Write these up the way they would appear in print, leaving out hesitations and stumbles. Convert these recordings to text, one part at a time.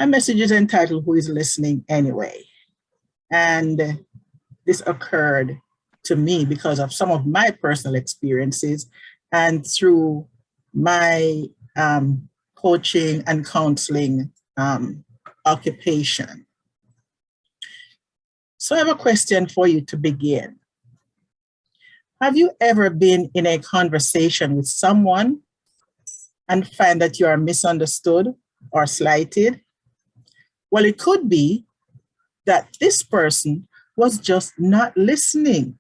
My message is entitled, Who is Listening Anyway? And this occurred to me because of some of my personal experiences and through my coaching and counseling occupation. So I have a question for you to begin. Have you ever been in a conversation with someone and find that you are misunderstood or slighted? Well, it could be that this person was just not listening.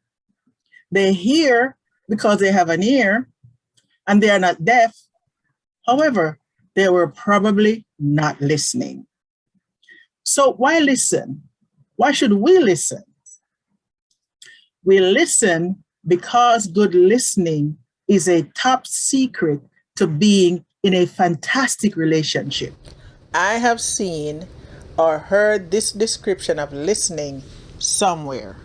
They hear because they have an ear and they are not deaf. However, they were probably not listening. So why listen? Why should we listen? We listen because good listening is a top secret to being in a fantastic relationship. I have seen or heard this description of listening somewhere.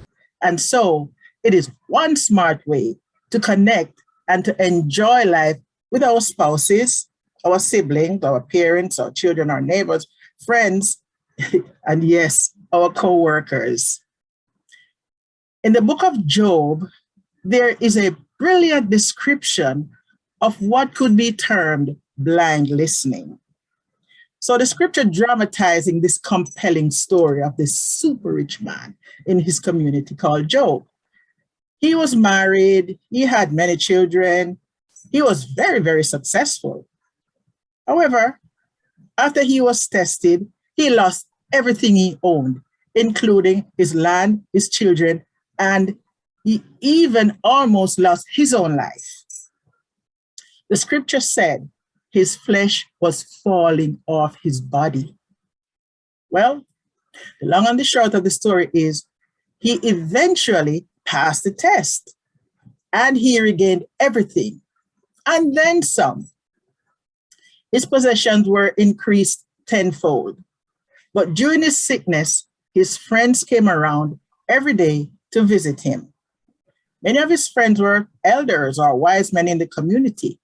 And so it is one smart way to connect and to enjoy life with our spouses, our siblings, our parents, our children, our neighbors, friends, and yes, our co-workers. In the book of Job, there is a brilliant description of what could be termed blind listening. So the scripture dramatizing this compelling story of this super rich man in his community called Job. He was married, he had many children, he was very, very successful. However, after he was tested, he lost everything he owned, including his land, his children, and he even almost lost his own life. The scripture said his flesh was falling off his body. Well, the long and the short of the story is he eventually passed the test and he regained everything and then some. His possessions were increased tenfold. But during his sickness, his friends came around every day to visit him. Many of his friends were elders or wise men in the community.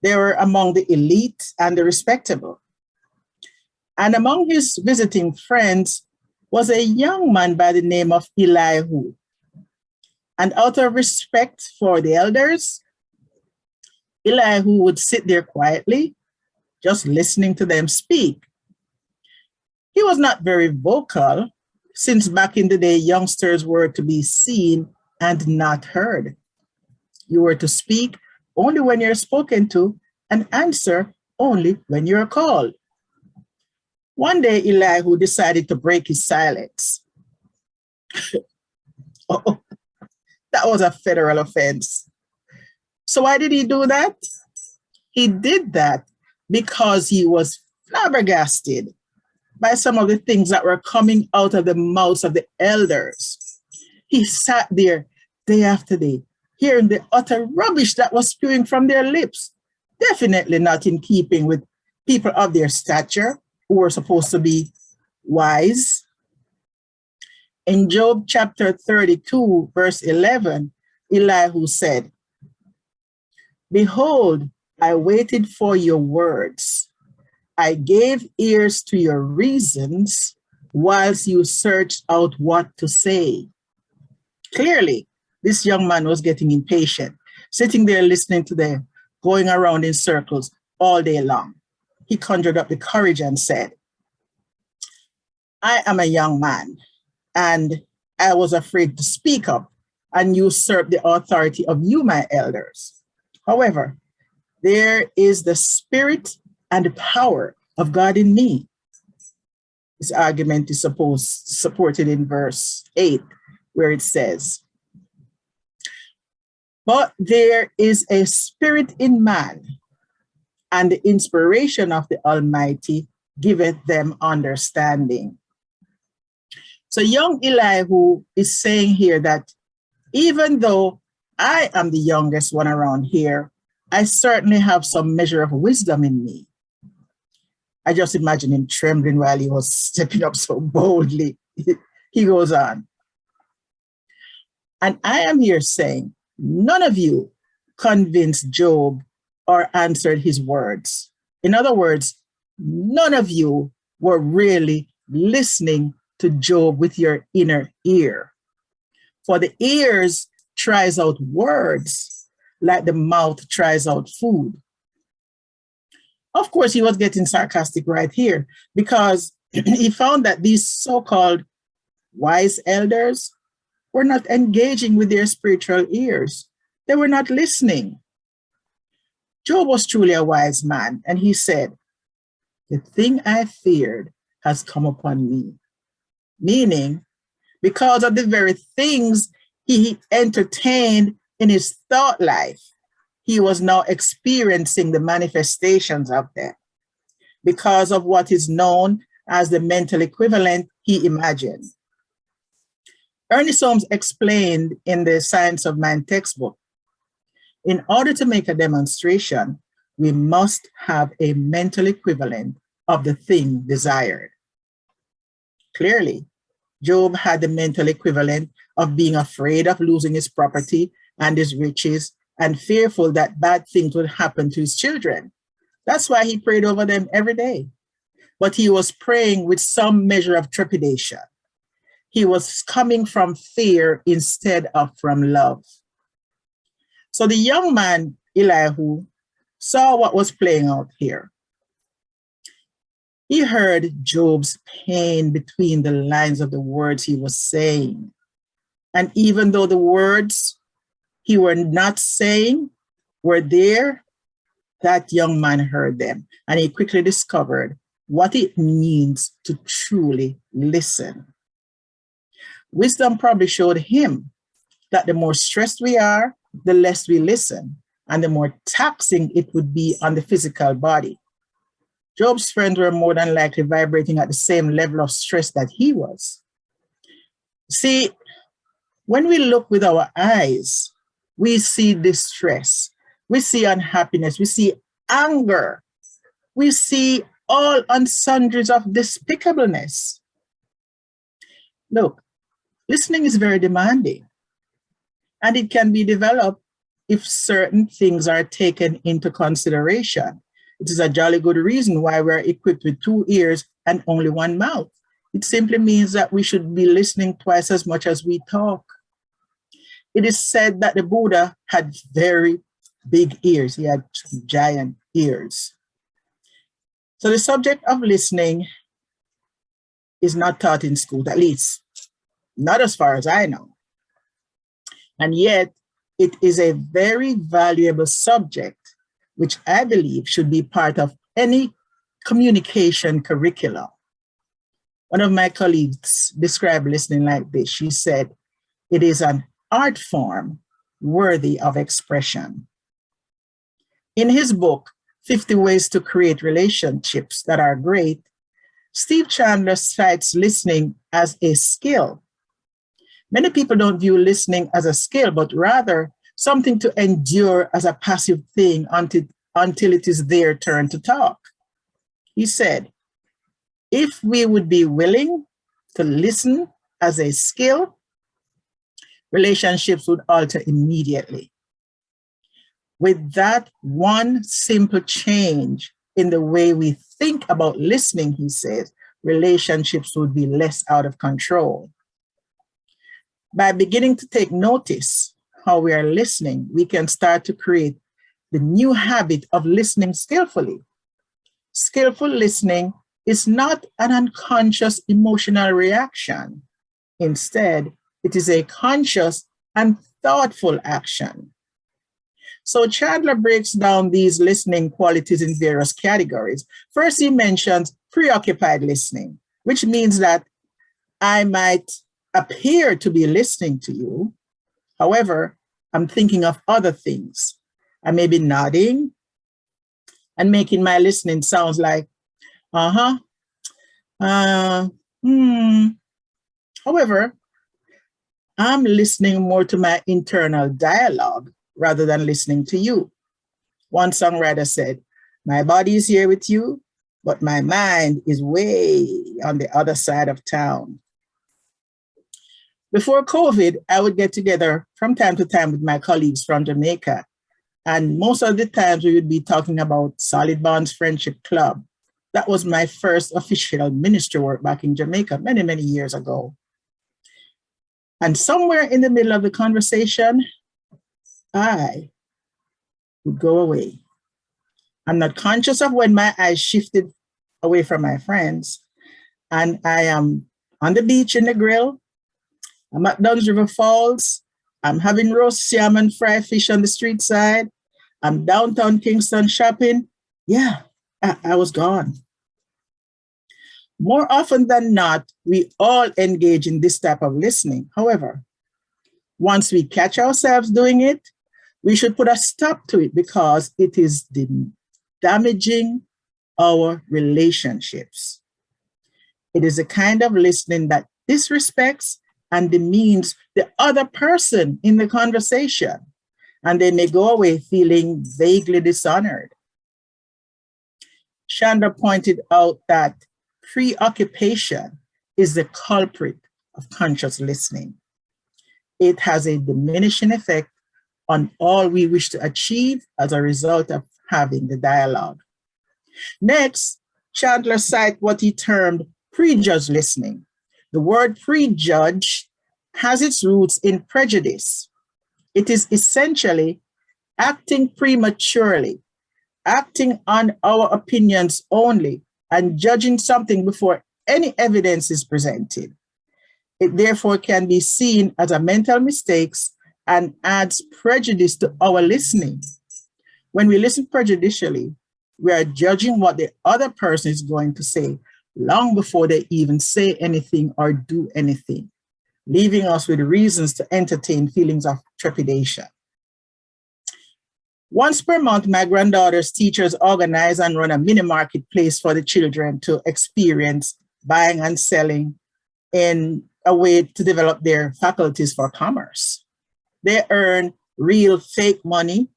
They were among the elite and the respectable. And among his visiting friends was a young man by the name of Elihu. And out of respect for the elders, Elihu would sit there quietly, just listening to them speak. He was not very vocal, since back in the day, youngsters were to be seen and not heard. You were to speak only when you're spoken to and answer only when you're called. One day, Elihu decided to break his silence. Oh, that was a federal offense. So why did he do that? He did that because he was flabbergasted by some of the things that were coming out of the mouths of the elders. He sat there day after day, hearing the utter rubbish that was spewing from their lips, definitely not in keeping with people of their stature who were supposed to be wise. In Job chapter 32, verse 11, Elihu said, "Behold, I waited for your words. I gave ears to your reasons whilst you searched out what to say." Clearly, this young man was getting impatient, sitting there listening to them, going around in circles all day long. He conjured up the courage and said, "I am a young man, and I was afraid to speak up and usurp the authority of you, my elders. However, there is the spirit and the power of God in me." This argument is supported in verse 8, where it says, "But there is a spirit in man, and the inspiration of the Almighty giveth them understanding." So young Elihu is saying here that even though I am the youngest one around here, I certainly have some measure of wisdom in me. I just imagine him trembling while he was stepping up so boldly. He goes on, "And I am here saying, none of you convinced Job or answered his words." In other words, none of you were really listening to Job with your inner ear. For the ears tries out words like the mouth tries out food. Of course, he was getting sarcastic right here because he found that these so-called wise elders were not engaging with their spiritual ears. They were not listening. Job was truly a wise man, and he said, "The thing I feared has come upon me." Meaning, because of the very things he entertained in his thought life, he was now experiencing the manifestations of them because of what is known as the mental equivalent he imagined. Ernest Holmes explained in the Science of Mind textbook, in order to make a demonstration, we must have a mental equivalent of the thing desired. Clearly, Job had the mental equivalent of being afraid of losing his property and his riches and fearful that bad things would happen to his children. That's why he prayed over them every day. But he was praying with some measure of trepidation. He was coming from fear instead of from love. So the young man, Elihu, saw what was playing out here. He heard Job's pain between the lines of the words he was saying. And even though the words he were not saying were there, that young man heard them. And he quickly discovered what it means to truly listen. Wisdom probably showed him that the more stressed we are, the less we listen, and the more taxing it would be on the physical body. Job's friends were more than likely vibrating at the same level of stress that he was. See, when we look with our eyes, we see distress, we see unhappiness, we see anger, we see all sundries of despicableness. Look, listening is very demanding, and it can be developed if certain things are taken into consideration. It is a jolly good reason why we're equipped with 2 ears and only 1 mouth. It simply means that we should be listening twice as much as we talk. It is said that the Buddha had very big ears. He had giant ears. So the subject of listening is not taught in school, at least not as far as I know. And yet it is a very valuable subject, which I believe should be part of any communication curriculum. One of my colleagues described listening like this. She said, "It is an art form worthy of expression." In his book, 50 Ways to Create Relationships That Are Great, Steve Chandler cites listening as a skill. Many people don't view listening as a skill, but rather something to endure as a passive thing until it is their turn to talk. He said, if we would be willing to listen as a skill, relationships would alter immediately. With that one simple change in the way we think about listening, he says, relationships would be less out of control. By beginning to take notice how we are listening, we can start to create the new habit of listening skillfully. Skillful listening is not an unconscious emotional reaction. Instead, it is a conscious and thoughtful action. So Chandler breaks down these listening qualities in various categories. First, he mentions preoccupied listening, which means that I might appear to be listening to you. However, I'm thinking of other things. I may be nodding and making my listening sounds like, However, I'm listening more to my internal dialogue rather than listening to you. One songwriter said, my body is here with you, but my mind is way on the other side of town. Before COVID, I would get together from time to time with my colleagues from Jamaica. And most of the times we would be talking about Solid Bonds Friendship Club, That was my first official ministry work back in Jamaica many, many years ago. And somewhere in the middle of the conversation, I would go away. I'm not conscious of when my eyes shifted away from my friends. And I am on the beach in the grill. I'm at Duns River Falls. I'm having roast salmon, fried fish on the street side. I'm downtown Kingston shopping. Yeah, I was gone. More often than not, we all engage in this type of listening. However, once we catch ourselves doing it, we should put a stop to it because it is damaging our relationships. It is a kind of listening that disrespects and demeans the other person in the conversation, and they may go away feeling vaguely dishonored. Chandra pointed out that preoccupation is the culprit of conscious listening. It has a diminishing effect on all we wish to achieve as a result of having the dialogue. Next, Chandler cited what he termed prejudged listening. The word prejudge has its roots in prejudice. It is essentially acting prematurely, acting on our opinions only, and judging something before any evidence is presented. It therefore can be seen as a mental mistake and adds prejudice to our listening. When we listen prejudicially, we are judging what the other person is going to say long before they even say anything or do anything, leaving us with reasons to entertain feelings of trepidation. Once per month, my granddaughter's teachers organize and run a mini marketplace for the children to experience buying and selling in a way to develop their faculties for commerce. They earn real fake money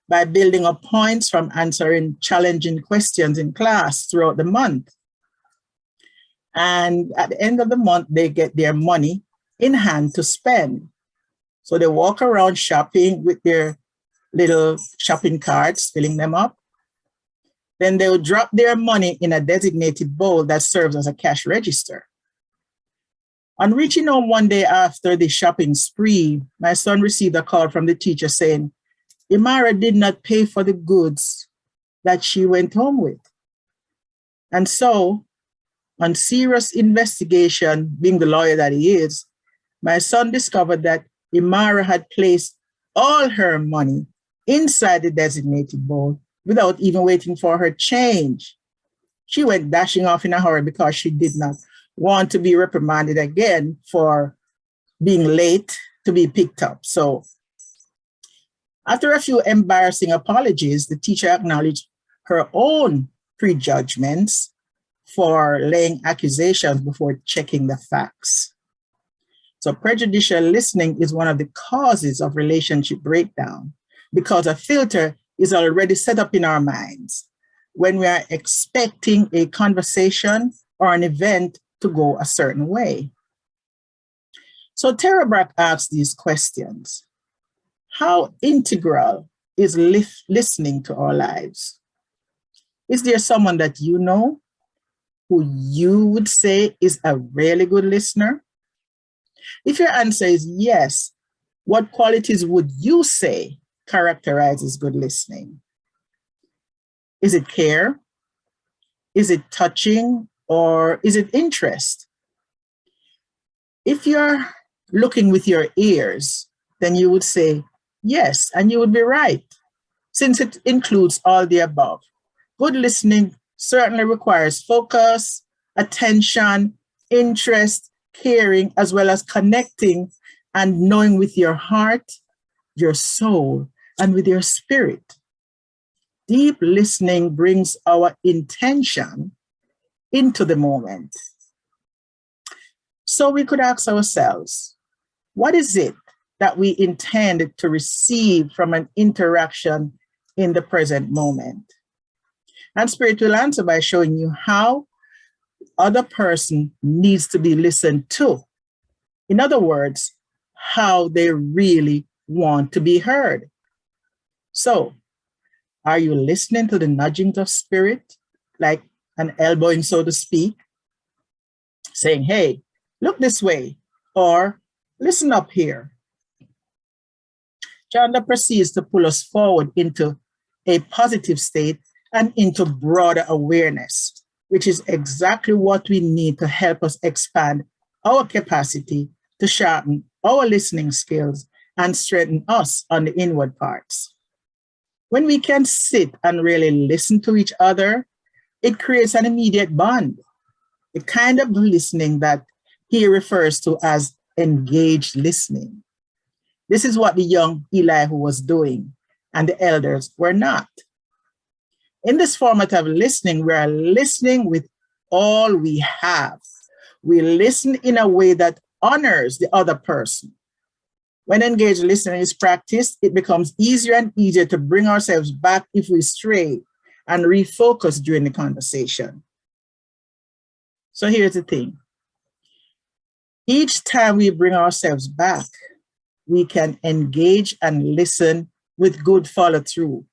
by building up points from answering challenging questions in class throughout the month. And at the end of the month, they get their money in hand to spend. So they walk around shopping with their little shopping carts, filling them up. Then they'll drop their money in a designated bowl that serves as a cash register. On reaching home one day after the shopping spree, my son received a call from the teacher saying, Imara did not pay for the goods that she went home with. And so, on serious investigation, being the lawyer that he is, my son discovered that Imara had placed all her money inside the designated bowl without even waiting for her change. She went dashing off in a hurry because she did not want to be reprimanded again for being late to be picked up. So after a few embarrassing apologies, the teacher acknowledged her own prejudgments for laying accusations before checking the facts. So prejudicial listening is one of the causes of relationship breakdown because a filter is already set up in our minds when we are expecting a conversation or an event to go a certain way. So Tara Brach asks these questions. How integral is listening to our lives? Is there someone that you know who you would say is a really good listener? If your answer is yes, what qualities would you say characterizes good listening? Is it care? Is it touching? Or is it interest? If you're looking with your ears, then you would say yes, and you would be right, since it includes all the above. Good listening certainly requires focus, attention, interest, caring, as well as connecting and knowing with your heart, your soul, and with your spirit. Deep listening brings our intention into the moment. So we could ask ourselves, what is it that we intend to receive from an interaction in the present moment? And Spirit will answer by showing you how the other person needs to be listened to. In other words, how they really want to be heard. So, are you listening to the nudgings of Spirit, like and elbowing, so to speak, saying, hey, look this way, or listen up here. Chandler proceeds to pull us forward into a positive state and into broader awareness, which is exactly what we need to help us expand our capacity to sharpen our listening skills and strengthen us on the inward parts. When we can sit and really listen to each other, it creates an immediate bond, the kind of listening that he refers to as engaged listening. This is what the young Elihu was doing, and the elders were not. In this format of listening, we are listening with all we have. We listen in a way that honors the other person. When engaged listening is practiced, it becomes easier and easier to bring ourselves back if we stray and refocus during the conversation. So here's the thing. Each time we bring ourselves back, we can engage and listen with good follow-through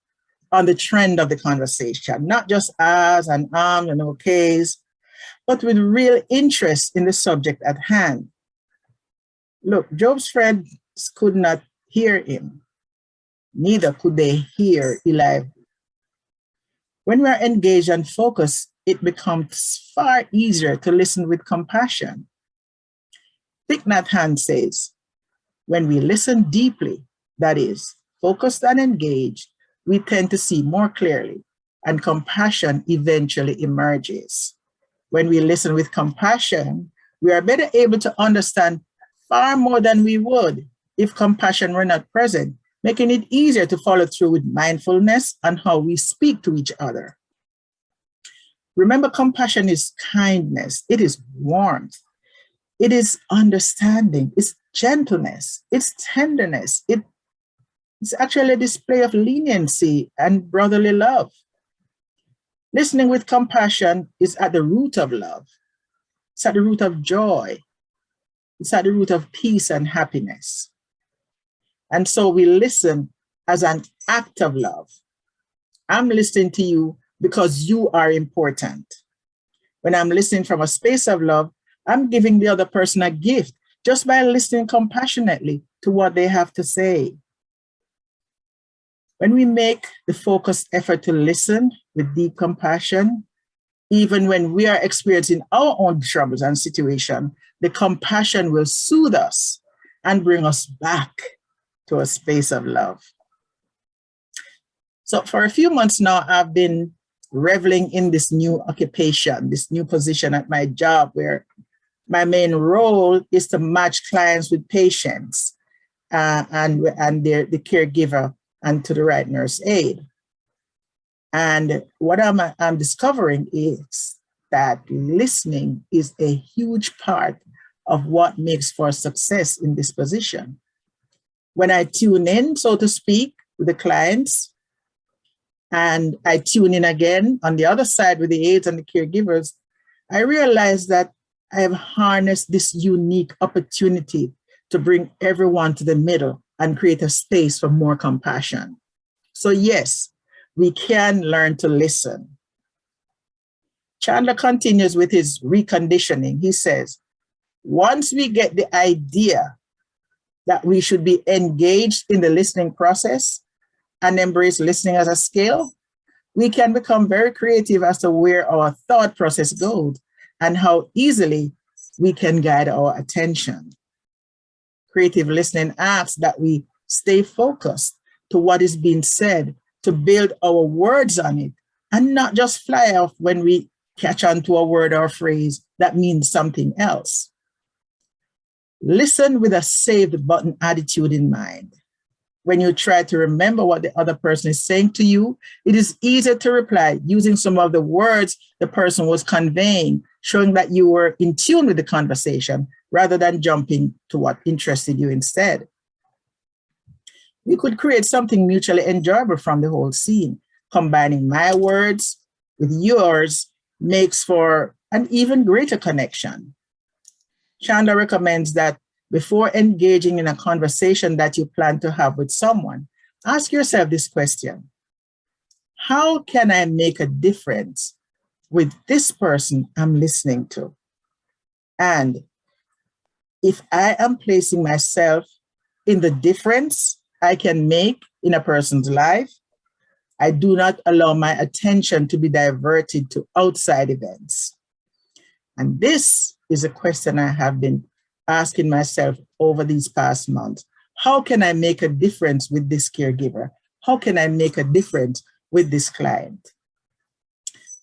on the trend of the conversation, not just ahs and and okays, but with real interest in the subject at hand. Look, Job's friends could not hear him. Neither could they hear Elihu. When we are engaged and focused, it becomes far easier to listen with compassion. Thich Nhat Hanh says, when we listen deeply, that is, focused and engaged, we tend to see more clearly, and compassion eventually emerges. When we listen with compassion, we are better able to understand far more than we would if compassion were not present, making it easier to follow through with mindfulness and how we speak to each other. Remember, compassion is kindness, it is warmth, it is understanding, it's gentleness, it's tenderness, it's actually a display of leniency and brotherly love. Listening with compassion is at the root of love. It's at the root of joy. It's at the root of peace and happiness. And so we listen as an act of love. I'm listening to you because you are important. When I'm listening from a space of love, I'm giving the other person a gift just by listening compassionately to what they have to say. When we make the focused effort to listen with deep compassion, even when we are experiencing our own troubles and situation, the compassion will soothe us and bring us back to a space of love. So for a few months now, I've been reveling in this new occupation, this new position at my job, where my main role is to match clients with patients and the caregiver and to the right nurse aide. And what I'm discovering is that listening is a huge part of what makes for success in this position. When I tune in, so to speak, with the clients, and I tune in again on the other side with the aides and the caregivers, I realize that I have harnessed this unique opportunity to bring everyone to the middle and create a space for more compassion. So yes, we can learn to listen. Chandler continues with his reconditioning. He says, once we get the idea that we should be engaged in the listening process and embrace listening as a skill, we can become very creative as to where our thought process goes and how easily we can guide our attention. Creative listening asks that we stay focused to what is being said, to build our words on it, and not just fly off when we catch on to a word or phrase that means something else. Listen with a save button attitude in mind. When you try to remember what the other person is saying to you, it is easier to reply using some of the words the person was conveying, showing that you were in tune with the conversation rather than jumping to what interested you instead. We could create something mutually enjoyable from the whole scene. Combining my words with yours makes for an even greater connection. Chandler recommends that before engaging in a conversation that you plan to have with someone, ask yourself this question: how can I make a difference with this person I'm listening to. And if I am placing myself in the difference I can make in a person's life, I do not allow my attention to be diverted to outside events. And this is a question I have been asking myself over these past months. How can I make a difference with this caregiver? How can I make a difference with this client?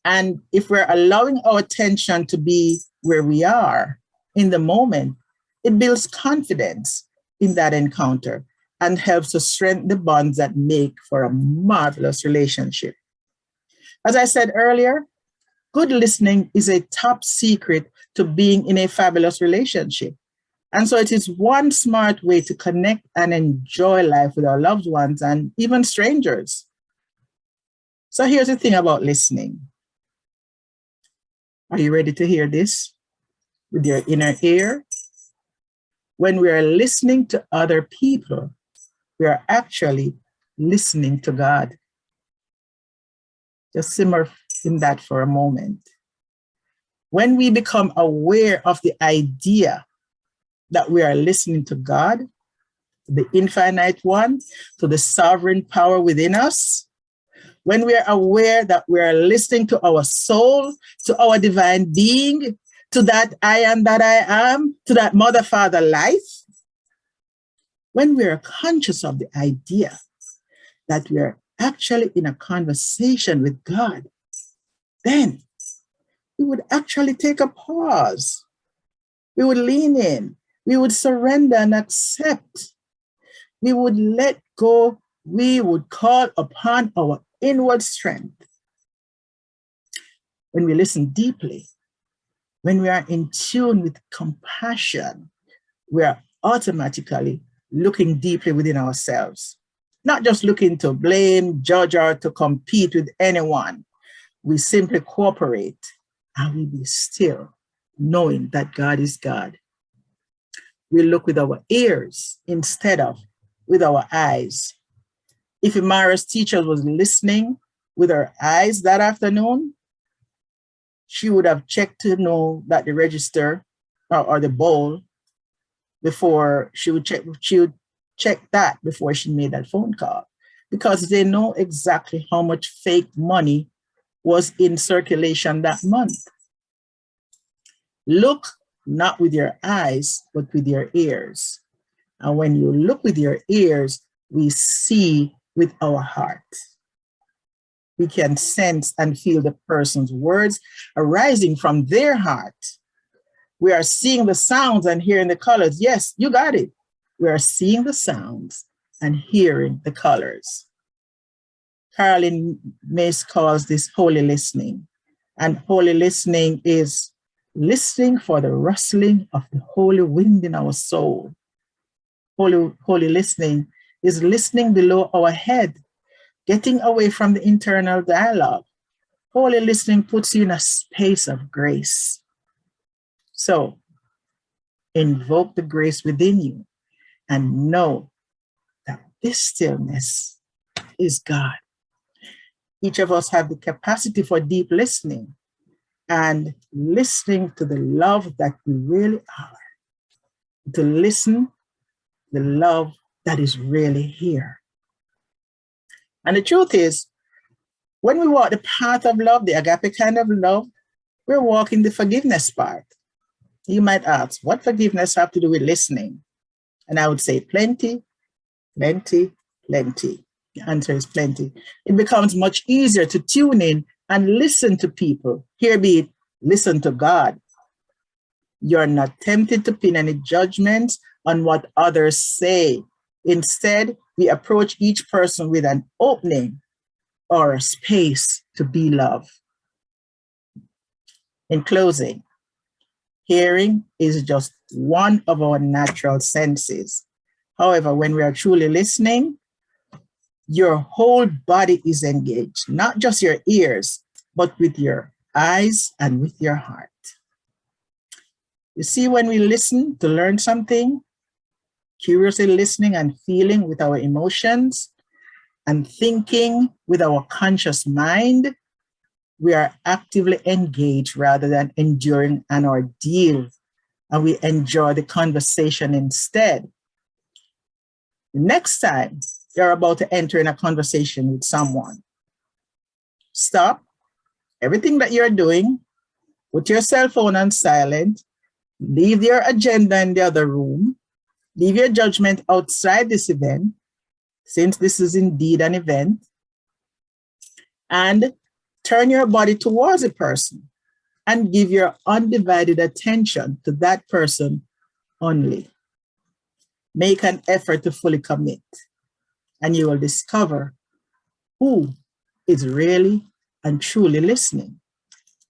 And if we're allowing our attention to be where we are in the moment, it builds confidence in that encounter and helps to strengthen the bonds that make for a marvelous relationship. As I said earlier, good listening is a top secret to being in a fabulous relationship. And so it is one smart way to connect and enjoy life with our loved ones and even strangers. So here's the thing about listening. Are you ready to hear this with your inner ear? When we are listening to other people, we are actually listening to God. Just simmer in that for a moment. When we become aware of the idea that we are listening to God, the infinite one, to the sovereign power within us, when we are aware that we are listening to our soul, to our divine being, to that I am that I am, to that mother, father life, when we are conscious of the idea that we are actually in a conversation with God, then we would actually take a pause. We would lean in. We would surrender and accept. We would let go. We would call upon our inward strength. When we listen deeply, when we are in tune with compassion, we are automatically looking deeply within ourselves, not just looking to blame, judge, or to compete with anyone. We simply cooperate and we be still, knowing that God is God. We look with our ears instead of with our eyes. If Imara's teacher was listening with her eyes that afternoon, she would have checked to know that the register or the bowl before she would check that before she made that phone call, because they know exactly how much fake money was in circulation that month. Look not with your eyes, but with your ears. And when you look with your ears, we see with our heart. We can sense and feel the person's words arising from their heart. We are seeing the sounds and hearing the colors. Yes, you got it. We are seeing the sounds and hearing the colors. Carolyn Mace calls this holy listening. And holy listening is listening for the rustling of the holy wind in our soul. Holy listening is listening below our head, getting away from the internal dialogue. Holy listening puts you in a space of grace. So invoke the grace within you and know that this stillness is God. Each of us have the capacity for deep listening and listening to the love that we really are. To listen the love that is really here. And the truth is, when we walk the path of love, the agape kind of love, we're walking the forgiveness part. You might ask, what forgiveness have to do with listening? And I would say plenty, plenty, plenty. The answer is plenty. It becomes much easier to tune in and listen to people. Here be it, listen to God. You're not tempted to pin any judgments on what others say. Instead, we approach each person with an opening or a space to be love. In closing, hearing is just one of our natural senses. However, when we are truly listening, your whole body is engaged, not just your ears, but with your eyes and with your heart. You see, when we listen to learn something, curiously listening and feeling with our emotions and thinking with our conscious mind, we are actively engaged rather than enduring an ordeal, and we enjoy the conversation instead. The next time you're about to enter in a conversation with someone, stop everything that you're doing, put your cell phone on silent, leave your agenda in the other room, leave your judgment outside this event, since this is indeed an event, and turn your body towards a person and give your undivided attention to that person only. Make an effort to fully commit, and you will discover who is really and truly listening.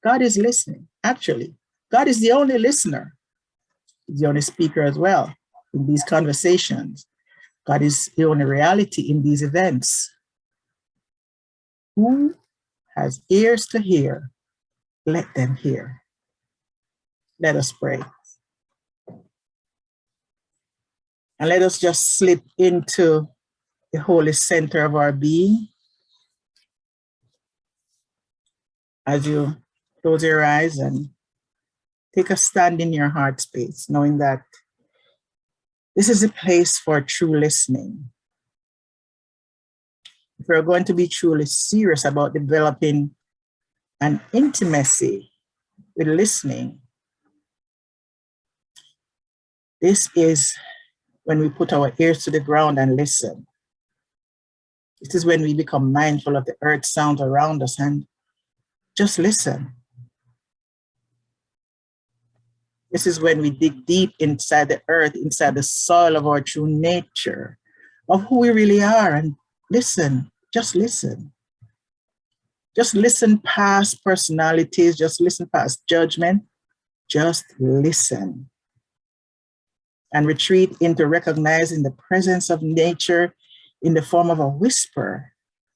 God is listening, actually. God is the only listener. He's the only speaker as well in these conversations. God is the only reality in these events. Who has ears to hear, let them hear. Let us pray. And let us just slip into the holy center of our being. As you close your eyes and take a stand in your heart space, knowing that this is a place for true listening. If we're going to be truly serious about developing an intimacy with listening, this is when we put our ears to the ground and listen. This is when we become mindful of the earth sounds around us and just listen. This is when we dig deep inside the earth, inside the soil of our true nature, of who we really are, and listen, just listen. Just listen past personalities, just listen past judgment, just listen. And retreat into recognizing the presence of nature in the form of a whisper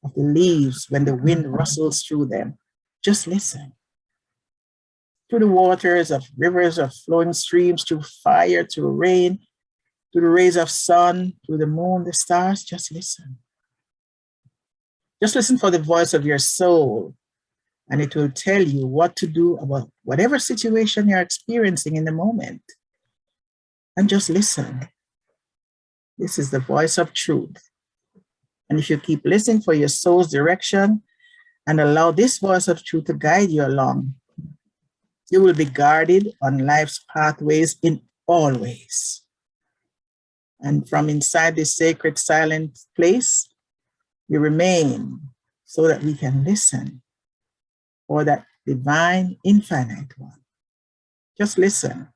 of the leaves when the wind rustles through them. Just listen. Through the waters of rivers, of flowing streams, through fire, through rain, through the rays of sun, through the moon, the stars, just listen. Just listen for the voice of your soul, and it will tell you what to do about whatever situation you're experiencing in the moment. And just listen. This is the voice of truth. And if you keep listening for your soul's direction and allow this voice of truth to guide you along, you will be guarded on life's pathways in all ways. And from inside this sacred silent place, we remain so that we can listen for that divine infinite one. Just listen.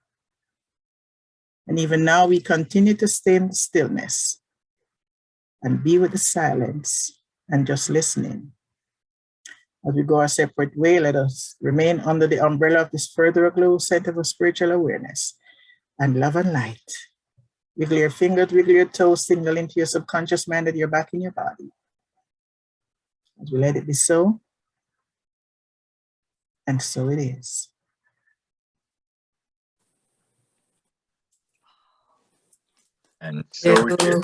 And even now we continue to stay in stillness and be with the silence and just listening. As we go our separate way, let us remain under the umbrella of this furtheraglow center for spiritual awareness and love and light. Wiggle your fingers, wiggle your toes, signal into your subconscious mind that you're back in your body. As we let it be so, and so it is. And so it is.